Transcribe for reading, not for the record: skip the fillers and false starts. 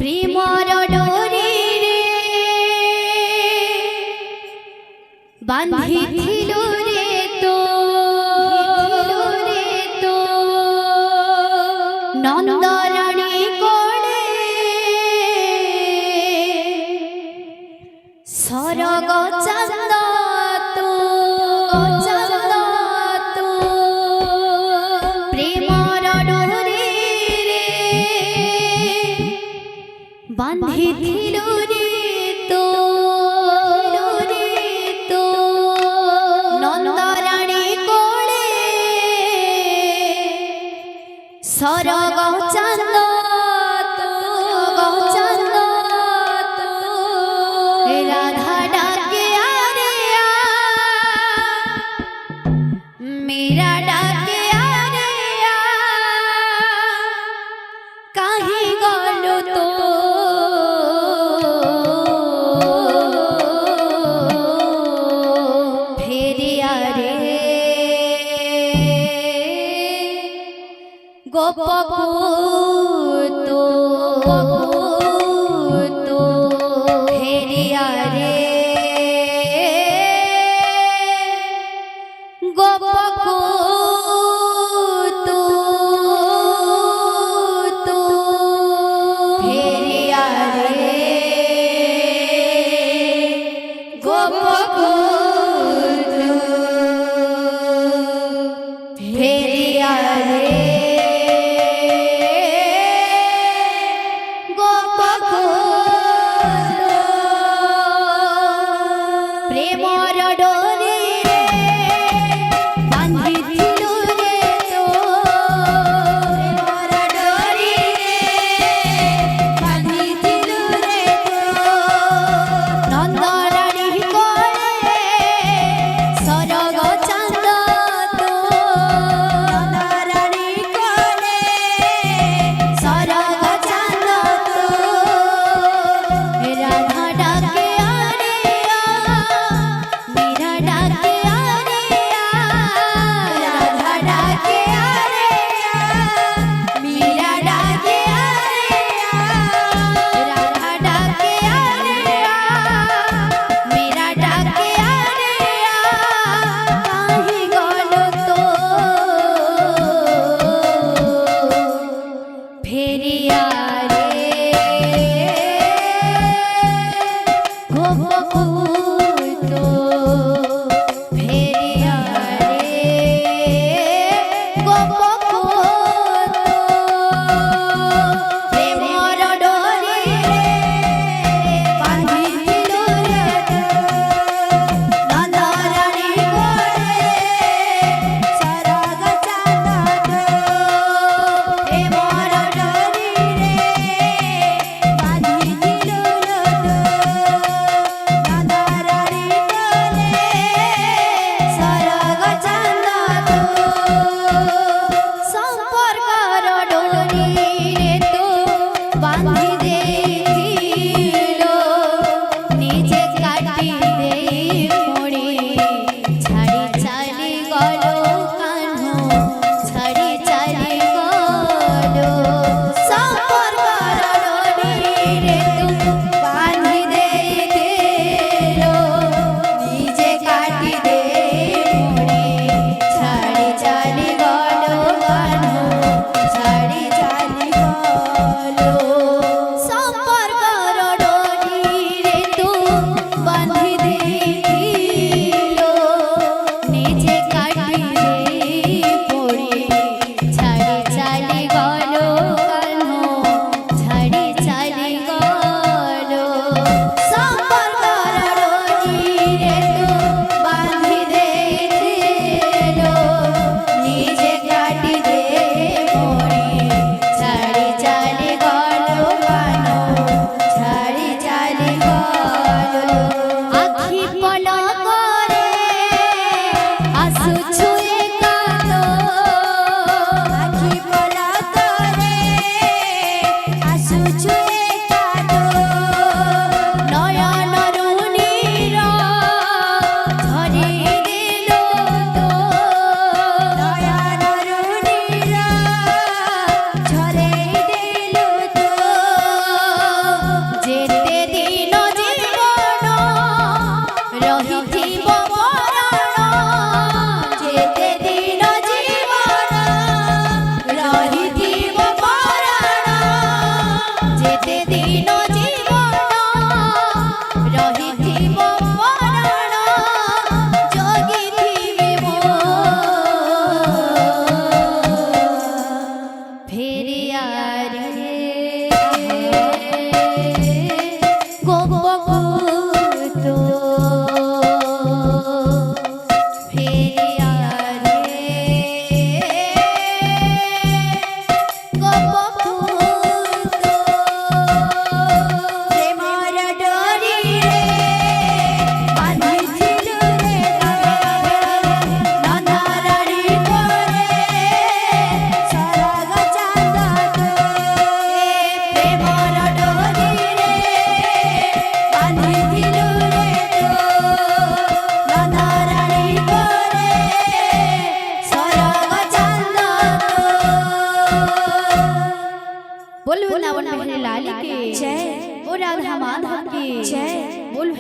প্রেমর ডোরে রে বাঁধিছিল রে তো নন্দরানী কোলে সরগ চন্দ তো প্রেমর ডোরে রে বাঁধিছিল রে তো নন্দরানী কোলে সরগ চন্দ রাধা ডাকে আরে মেরা ডাকে আরে কাহি গল তো ফেরিয়া রে গোপপুত ফেরিয়া রে গোপপুত ফেরিয়া রে গোপপুত ফেরিয়া রে প্রেমর ডোরে বাঁধিছিল রে তো প্রেমর ডোরে বাঁধিছিল রে তো নন্দরানী কোলে সরগ চন্দ তো নন্দরানী কোলে সরগ চন্দ তো রাধা ডাকে আরে মেরা ডাকে আরে রাধা ডাকে আরে মেরা ডাকে আরে রাধা ডাকে আরে মেরা ডাকে আরে কাহি গল তো ফেরিয়া রে গোপপুত ফেরিয়া রে গোপপুত প্রেমর ডোরে বাঁধিছিল রে নন্দরানী কোলে সরগ চন্দ প্রেমর ডোরে बोल वृंदावन बिहारी लाल की जय। ओ राधा माधव की जय। बोल